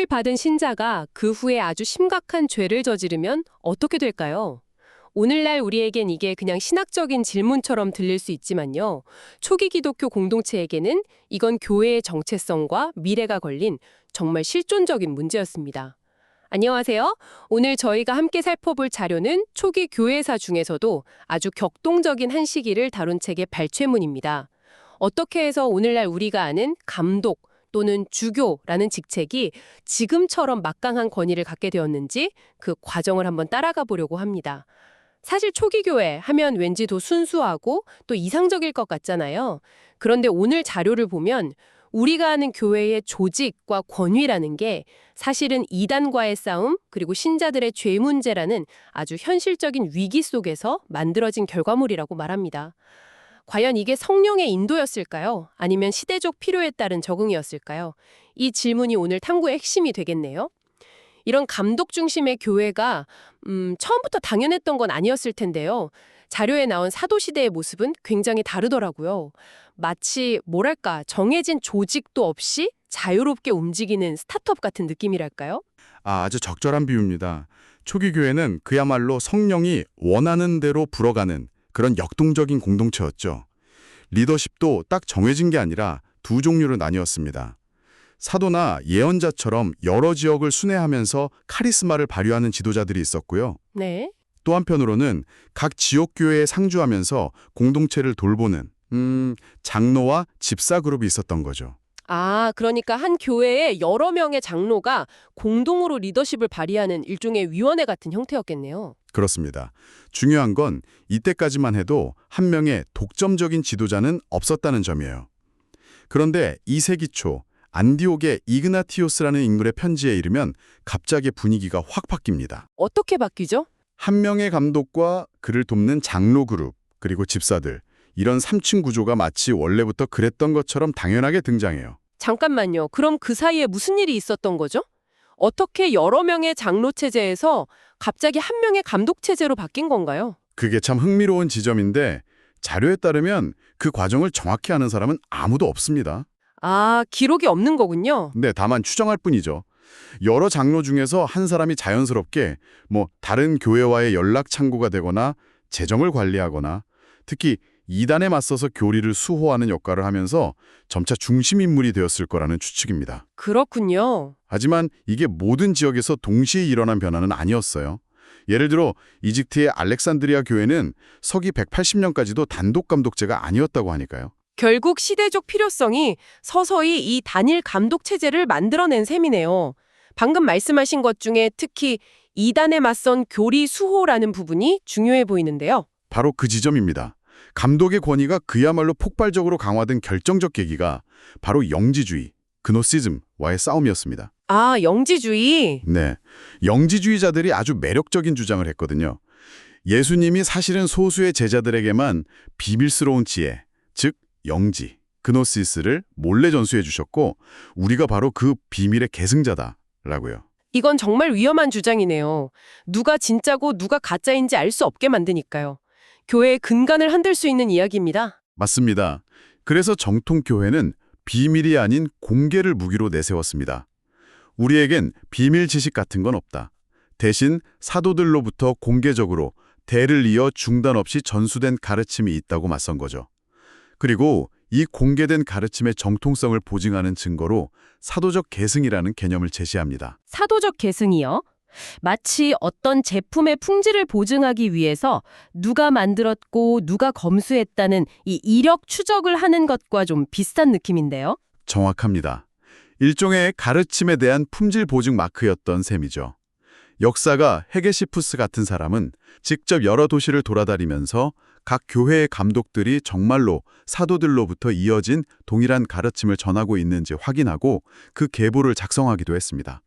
받은 신자가 그 후에 아주 심각한 죄를 저지르면 어떻게 될까요? 오늘날 우리에겐 이게 그냥 신학적인 질문처럼 들릴 수 있지만요. 초기 기독교 공동체에게는 이건 교회의 정체성과 미래가 걸린 정말 실존적인 문제였습니다. 안녕하세요. 오늘 저희가 함께 살펴볼 자료는 초기 교회사 중에서도 아주 격동적인 한 시기를 다룬 책의 발췌문입니다. 어떻게 해서 오늘날 우리가 아는 감독 또는 주교라는 직책이 지금처럼 막강한 권위를 갖게 되었는지 그 과정을 한번 따라가 보려고 합니다. 사실 초기 교회 하면 왠지 더 순수하고 또 이상적일 것 같잖아요. 그런데 오늘 자료를 보면 우리가 아는 교회의 조직과 권위라는 게 사실은 이단과의 싸움 그리고 신자들의 죄 문제라는 아주 현실적인 위기 속에서 만들어진 결과물이라고 말합니다. 과연 이게 성령의 인도였을까요? 아니면 시대적 필요에 따른 적응이었을까요? 이 질문이 오늘 탐구의 핵심이 되겠네요. 이런 감독 중심의 교회가 처음부터 당연했던 건 아니었을 텐데요. 자료에 나온 사도시대의 모습은 굉장히 다르더라고요. 마치 뭐랄까 정해진 조직도 없이 자유롭게 움직이는 스타트업 같은 느낌이랄까요? 아주 적절한 비유입니다. 초기 교회는 그야말로 성령이 원하는 대로 불어가는 그런 역동적인 공동체였죠. 리더십도 딱 정해진 게 아니라 두 종류로 나뉘었습니다. 사도나 예언자처럼 여러 지역을 순회하면서 카리스마를 발휘하는 지도자들이 있었고요. 네. 또 한편으로는 각 지역 교회에 상주하면서 공동체를 돌보는 장로와 집사 그룹이 있었던 거죠. 아, 그러니까 한 교회에 여러 명의 장로가 공동으로 리더십을 발휘하는 일종의 위원회 같은 형태였겠네요. 그렇습니다. 중요한 건 이때까지만 해도 한 명의 독점적인 지도자는 없었다는 점이에요. 그런데 2세기 초 안디옥의 이그나티오스라는 인물의 편지에 이르면 갑자기 분위기가 확 바뀝니다. 어떻게 바뀌죠? 한 명의 감독과 그를 돕는 장로 그룹, 그리고 집사들, 이런 3층 구조가 마치 원래부터 그랬던 것처럼 당연하게 등장해요. 잠깐만요. 그럼 그 사이에 무슨 일이 있었던 거죠? 어떻게 여러 명의 장로 체제에서 갑자기 한 명의 감독 체제로 바뀐 건가요? 그게 참 흥미로운 지점인데 자료에 따르면 그 과정을 정확히 아는 사람은 아무도 없습니다. 아, 기록이 없는 거군요. 네, 다만 추정할 뿐이죠. 여러 장로 중에서 한 사람이 자연스럽게 다른 교회와의 연락 창구가 되거나 재정을 관리하거나 특히 이단에 맞서서 교리를 수호하는 역할을 하면서 점차 중심 인물이 되었을 거라는 추측입니다. 그렇군요. 하지만 이게 모든 지역에서 동시에 일어난 변화는 아니었어요. 예를 들어 이집트의 알렉산드리아 교회는 서기 180년까지도 단독 감독제가 아니었다고 하니까요. 결국 시대적 필요성이 서서히 이 단일 감독 체제를 만들어낸 셈이네요. 방금 말씀하신 것 중에 특히 이단에 맞선 교리 수호라는 부분이 중요해 보이는데요. 바로 그 지점입니다. 감독의 권위가 그야말로 폭발적으로 강화된 결정적 계기가 바로 영지주의, 그노시즘과의 싸움이었습니다. 아, 영지주의. 네, 영지주의자들이 아주 매력적인 주장을 했거든요. 예수님이 사실은 소수의 제자들에게만 비밀스러운 지혜, 즉 영지, 그노시스를 몰래 전수해 주셨고 우리가 바로 그 비밀의 계승자다라고요. 이건 정말 위험한 주장이네요. 누가 진짜고 누가 가짜인지 알 수 없게 만드니까요. 교회의 근간을 흔들 수 있는 이야기입니다. 맞습니다. 그래서 정통 교회는 비밀이 아닌 공개를 무기로 내세웠습니다. 우리에겐 비밀 지식 같은 건 없다. 대신 사도들로부터 공개적으로 대를 이어 중단 없이 전수된 가르침이 있다고 맞선 거죠. 그리고 이 공개된 가르침의 정통성을 보증하는 증거로 사도적 계승이라는 개념을 제시합니다. 사도적 계승이요? 마치 어떤 제품의 품질을 보증하기 위해서 누가 만들었고 누가 검수했다는 이 이력 추적을 하는 것과 좀 비슷한 느낌인데요. 정확합니다. 일종의 가르침에 대한 품질 보증 마크였던 셈이죠. 역사가 헤게시푸스 같은 사람은 직접 여러 도시를 돌아다니면서 각 교회의 감독들이 정말로 사도들로부터 이어진 동일한 가르침을 전하고 있는지 확인하고 그 계보를 작성하기도 했습니다.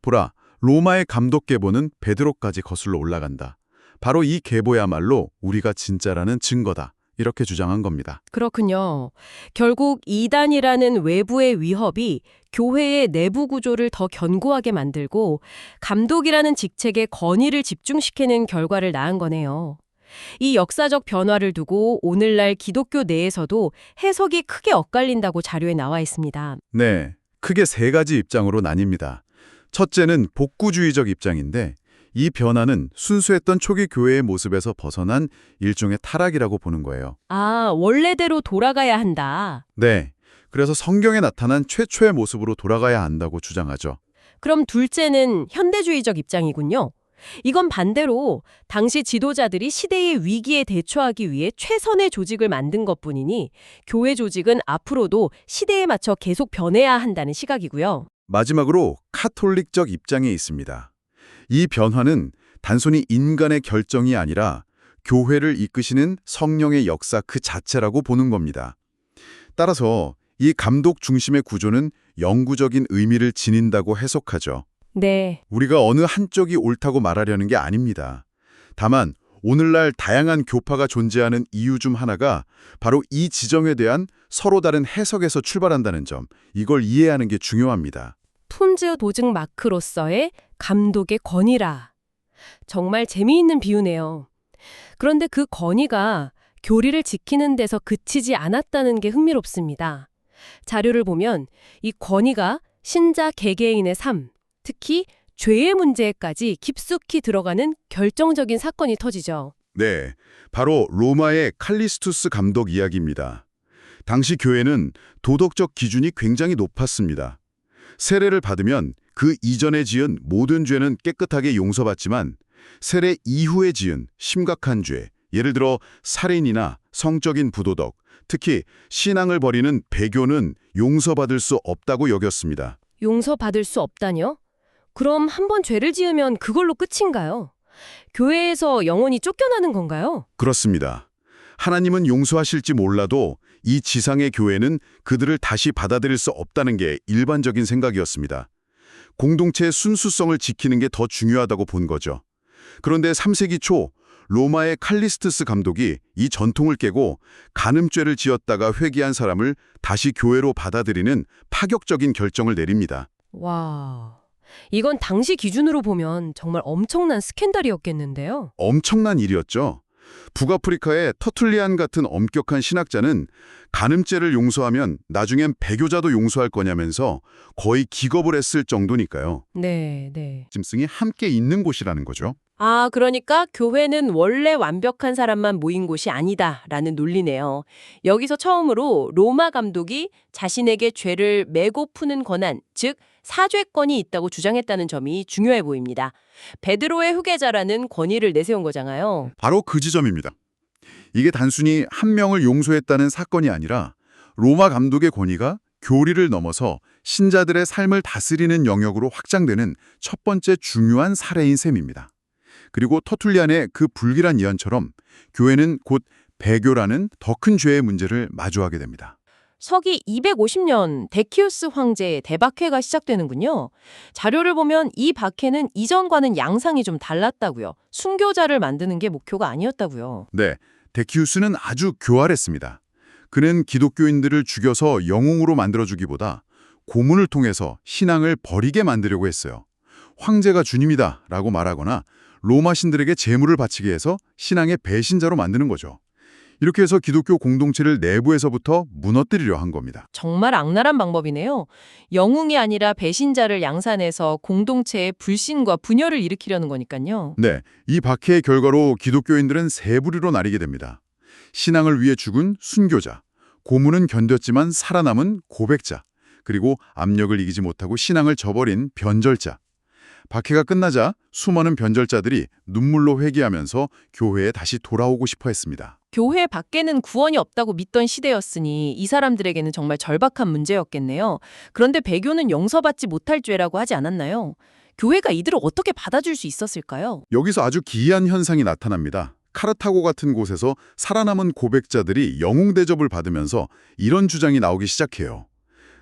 보라, 로마의 감독 계보는 베드로까지 거슬러 올라간다. 바로 이 계보야말로 우리가 진짜라는 증거다. 이렇게 주장한 겁니다. 그렇군요. 결국 이단이라는 외부의 위협이 교회의 내부 구조를 더 견고하게 만들고 감독이라는 직책의 권위를 집중시키는 결과를 낳은 거네요. 이 역사적 변화를 두고 오늘날 기독교 내에서도 해석이 크게 엇갈린다고 자료에 나와 있습니다. 네, 크게 세 가지 입장으로 나뉩니다. 첫째는 복구주의적 입장인데 이 변화는 순수했던 초기 교회의 모습에서 벗어난 일종의 타락이라고 보는 거예요. 아, 원래대로 돌아가야 한다. 네. 그래서 성경에 나타난 최초의 모습으로 돌아가야 한다고 주장하죠. 그럼 둘째는 현대주의적 입장이군요. 이건 반대로 당시 지도자들이 시대의 위기에 대처하기 위해 최선의 조직을 만든 것뿐이니 교회 조직은 앞으로도 시대에 맞춰 계속 변해야 한다는 시각이고요. 마지막으로 카톨릭적 입장에 있습니다. 이 변화는 단순히 인간의 결정이 아니라 교회를 이끄시는 성령의 역사 그 자체라고 보는 겁니다. 따라서 이 감독 중심의 구조는 영구적인 의미를 지닌다고 해석하죠. 네. 우리가 어느 한쪽이 옳다고 말하려는 게 아닙니다. 다만 오늘날 다양한 교파가 존재하는 이유 중 하나가 바로 이 지점에 대한 서로 다른 해석에서 출발한다는 점, 이걸 이해하는 게 중요합니다. 품질 보증 마크로서의 감독의 권위라. 정말 재미있는 비유네요. 그런데 그 권위가 교리를 지키는 데서 그치지 않았다는 게 흥미롭습니다. 자료를 보면 이 권위가 신자 개개인의 삶, 특히 죄의 문제까지 깊숙이 들어가는 결정적인 사건이 터지죠. 네, 바로 로마의 칼리스투스 감독 이야기입니다. 당시 교회는 도덕적 기준이 굉장히 높았습니다. 세례를 받으면 그 이전에 지은 모든 죄는 깨끗하게 용서받지만 세례 이후에 지은 심각한 죄, 예를 들어 살인이나 성적인 부도덕, 특히 신앙을 버리는 배교는 용서받을 수 없다고 여겼습니다. 용서받을 수 없다뇨? 그럼 한 번 죄를 지으면 그걸로 끝인가요? 교회에서 영원히 쫓겨나는 건가요? 그렇습니다. 하나님은 용서하실지 몰라도 이 지상의 교회는 그들을 다시 받아들일 수 없다는 게 일반적인 생각이었습니다. 공동체의 순수성을 지키는 게 더 중요하다고 본 거죠. 그런데 3세기 초 로마의 칼리스투스 감독이 이 전통을 깨고 간음죄를 지었다가 회개한 사람을 다시 교회로 받아들이는 파격적인 결정을 내립니다. 와, 이건 당시 기준으로 보면 정말 엄청난 스캔들이었겠는데요. 엄청난 일이었죠. 북아프리카의 터툴리안 같은 엄격한 신학자는 간음죄를 용서하면 나중엔 배교자도 용서할 거냐면서 거의 기겁을 했을 정도니까요. 네. 짐승이 함께 있는 곳이라는 거죠. 아, 그러니까 교회는 원래 완벽한 사람만 모인 곳이 아니다라는 논리네요. 여기서 처음으로 로마 감독이 자신에게 죄를 메고 푸는 권한, 즉 사죄권이 있다고 주장했다는 점이 중요해 보입니다. 베드로의 후계자라는 권위를 내세운 거잖아요. 바로 그 지점입니다. 이게 단순히 한 명을 용서했다는 사건이 아니라 로마 감독의 권위가 교리를 넘어서 신자들의 삶을 다스리는 영역으로 확장되는 첫 번째 중요한 사례인 셈입니다. 그리고 터툴리안의 그 불길한 예언처럼 교회는 곧 배교라는 더 큰 죄의 문제를 마주하게 됩니다. 서기 250년 데키우스 황제의 대박해가 시작되는군요. 자료를 보면 이 박해는 이전과는 양상이 좀 달랐다고요. 순교자를 만드는 게 목표가 아니었다고요. 네, 데키우스는 아주 교활했습니다. 그는 기독교인들을 죽여서 영웅으로 만들어주기보다 고문을 통해서 신앙을 버리게 만들려고 했어요. 황제가 주님이다 라고 말하거나 로마 신들에게 제물을 바치게 해서 신앙의 배신자로 만드는 거죠. 이렇게 해서 기독교 공동체를 내부에서부터 무너뜨리려 한 겁니다. 정말 악랄한 방법이네요. 영웅이 아니라 배신자를 양산해서 공동체의 불신과 분열을 일으키려는 거니까요. 네, 이 박해의 결과로 기독교인들은 세 부류로 나뉘게 됩니다. 신앙을 위해 죽은 순교자, 고문은 견뎠지만 살아남은 고백자, 그리고 압력을 이기지 못하고 신앙을 저버린 변절자. 박해가 끝나자 수많은 변절자들이 눈물로 회개하면서 교회에 다시 돌아오고 싶어 했습니다. 교회 밖에는 구원이 없다고 믿던 시대였으니 이 사람들에게는 정말 절박한 문제였겠네요. 그런데 배교는 용서받지 못할 죄라고 하지 않았나요? 교회가 이들을 어떻게 받아줄 수 있었을까요? 여기서 아주 기이한 현상이 나타납니다. 카르타고 같은 곳에서 살아남은 고백자들이 영웅 대접을 받으면서 이런 주장이 나오기 시작해요.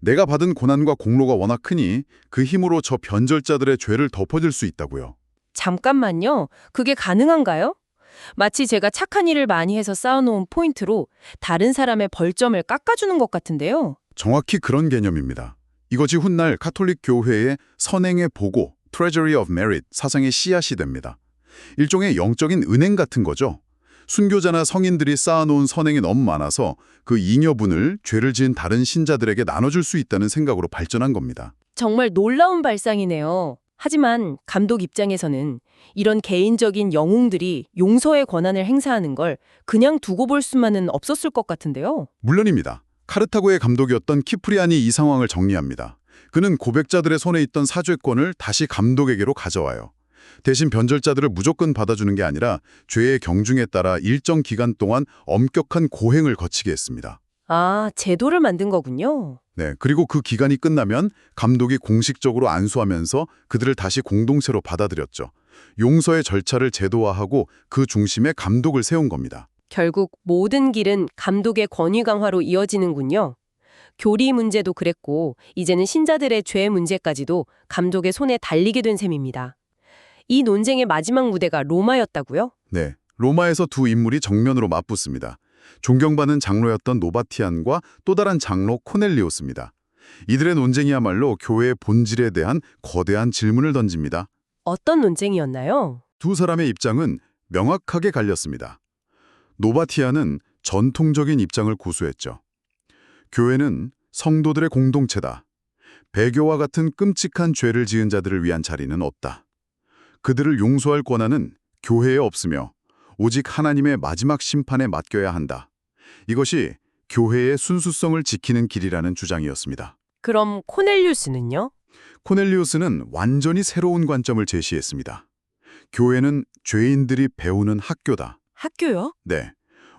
내가 받은 고난과 공로가 워낙 크니 그 힘으로 저 변절자들의 죄를 덮어줄 수 있다고요. 잠깐만요. 그게 가능한가요? 마치 제가 착한 일을 많이 해서 쌓아놓은 포인트로 다른 사람의 벌점을 깎아주는 것 같은데요. 정확히 그런 개념입니다. 이것이 훗날 가톨릭 교회의 선행의 보고, Treasury of Merit 사상의 씨앗이 됩니다. 일종의 영적인 은행 같은 거죠. 순교자나 성인들이 쌓아놓은 선행이 너무 많아서 그 잉여분을 죄를 지은 다른 신자들에게 나눠줄 수 있다는 생각으로 발전한 겁니다. 정말 놀라운 발상이네요. 하지만 감독 입장에서는 이런 개인적인 영웅들이 용서의 권한을 행사하는 걸 그냥 두고 볼 수만은 없었을 것 같은데요. 물론입니다. 카르타고의 감독이었던 키프리안이 이 상황을 정리합니다. 그는 고백자들의 손에 있던 사죄권을 다시 감독에게로 가져와요. 대신 변절자들을 무조건 받아주는 게 아니라 죄의 경중에 따라 일정 기간 동안 엄격한 고행을 거치게 했습니다. 아, 제도를 만든 거군요. 네, 그리고 그 기간이 끝나면 감독이 공식적으로 안수하면서 그들을 다시 공동체로 받아들였죠. 용서의 절차를 제도화하고 그 중심에 감독을 세운 겁니다. 결국 모든 길은 감독의 권위 강화로 이어지는군요. 교리 문제도 그랬고 이제는 신자들의 죄 문제까지도 감독의 손에 달리게 된 셈입니다. 이 논쟁의 마지막 무대가 로마였다고요? 네, 로마에서 두 인물이 정면으로 맞붙습니다. 존경받는 장로였던 노바티안과 또 다른 장로 코넬리오스입니다. 이들의 논쟁이야말로 교회의 본질에 대한 거대한 질문을 던집니다. 어떤 논쟁이었나요? 두 사람의 입장은 명확하게 갈렸습니다. 노바티안은 전통적인 입장을 고수했죠. 교회는 성도들의 공동체다. 배교와 같은 끔찍한 죄를 지은 자들을 위한 자리는 없다. 그들을 용서할 권한은 교회에 없으며 오직 하나님의 마지막 심판에 맡겨야 한다. 이것이 교회의 순수성을 지키는 길이라는 주장이었습니다. 그럼 코넬리우스는요? 코넬리우스는 완전히 새로운 관점을 제시했습니다. 교회는 죄인들이 배우는 학교다. 학교요? 네,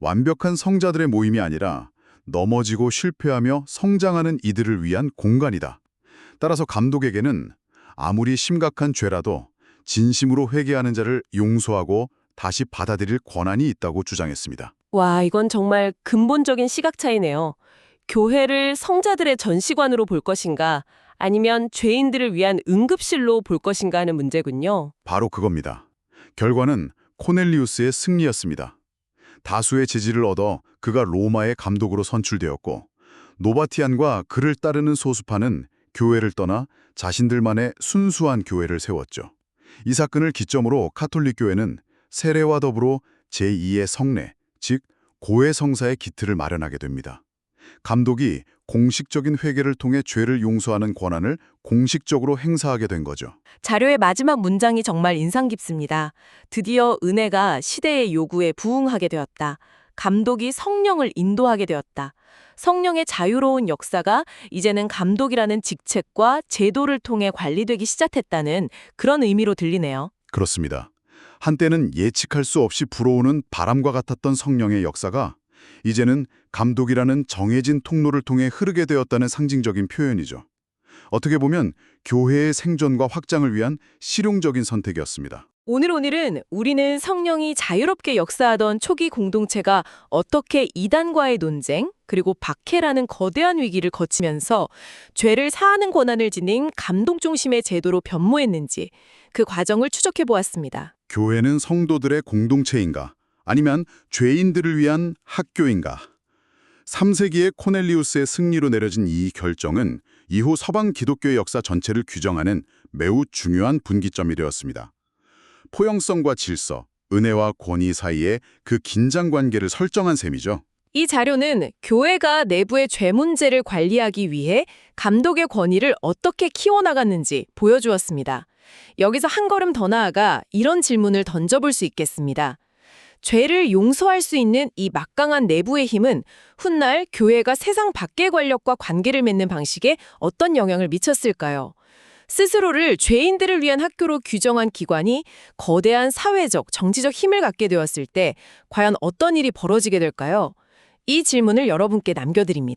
완벽한 성자들의 모임이 아니라 넘어지고 실패하며 성장하는 이들을 위한 공간이다. 따라서 감독에게는 아무리 심각한 죄라도 진심으로 회개하는 자를 용서하고 다시 받아들일 권한이 있다고 주장했습니다. 와, 이건 정말 근본적인 시각 차이네요. 교회를 성자들의 전시관으로 볼 것인가 아니면 죄인들을 위한 응급실로 볼 것인가 하는 문제군요. 바로 그겁니다. 결과는 코넬리우스의 승리였습니다. 다수의 지지를 얻어 그가 로마의 감독으로 선출되었고 노바티안과 그를 따르는 소수파는 교회를 떠나 자신들만의 순수한 교회를 세웠죠. 이 사건을 기점으로 카톨릭 교회는 세례와 더불어 제2의 성례, 즉 고해 성사의 기틀을 마련하게 됩니다. 감독이 공식적인 회개를 통해 죄를 용서하는 권한을 공식적으로 행사하게 된 거죠. 자료의 마지막 문장이 정말 인상 깊습니다. 드디어 은혜가 시대의 요구에 부응하게 되었다. 감독이 성령을 인도하게 되었다. 성령의 자유로운 역사가 이제는 감독이라는 직책과 제도를 통해 관리되기 시작했다는 그런 의미로 들리네요. 그렇습니다. 한때는 예측할 수 없이 불어오는 바람과 같았던 성령의 역사가 이제는 감독이라는 정해진 통로를 통해 흐르게 되었다는 상징적인 표현이죠. 어떻게 보면 교회의 생존과 확장을 위한 실용적인 선택이었습니다. 오늘은 우리는 성령이 자유롭게 역사하던 초기 공동체가 어떻게 이단과의 논쟁, 그리고 박해라는 거대한 위기를 거치면서 죄를 사하는 권한을 지닌 감독 중심의 제도로 변모했는지 그 과정을 추적해 보았습니다. 교회는 성도들의 공동체인가? 아니면 죄인들을 위한 학교인가? 3세기의 코넬리우스의 승리로 내려진 이 결정은 이후 서방 기독교의 역사 전체를 규정하는 매우 중요한 분기점이 되었습니다. 포용성과 질서, 은혜와 권위 사이에 그 긴장 관계를 설정한 셈이죠. 이 자료는 교회가 내부의 죄 문제를 관리하기 위해 감독의 권위를 어떻게 키워나갔는지 보여주었습니다. 여기서 한 걸음 더 나아가 이런 질문을 던져볼 수 있겠습니다. 죄를 용서할 수 있는 이 막강한 내부의 힘은 훗날 교회가 세상 밖의 권력과 관계를 맺는 방식에 어떤 영향을 미쳤을까요? 스스로를 죄인들을 위한 학교로 규정한 기관이 거대한 사회적, 정치적 힘을 갖게 되었을 때 과연 어떤 일이 벌어지게 될까요? 이 질문을 여러분께 남겨드립니다.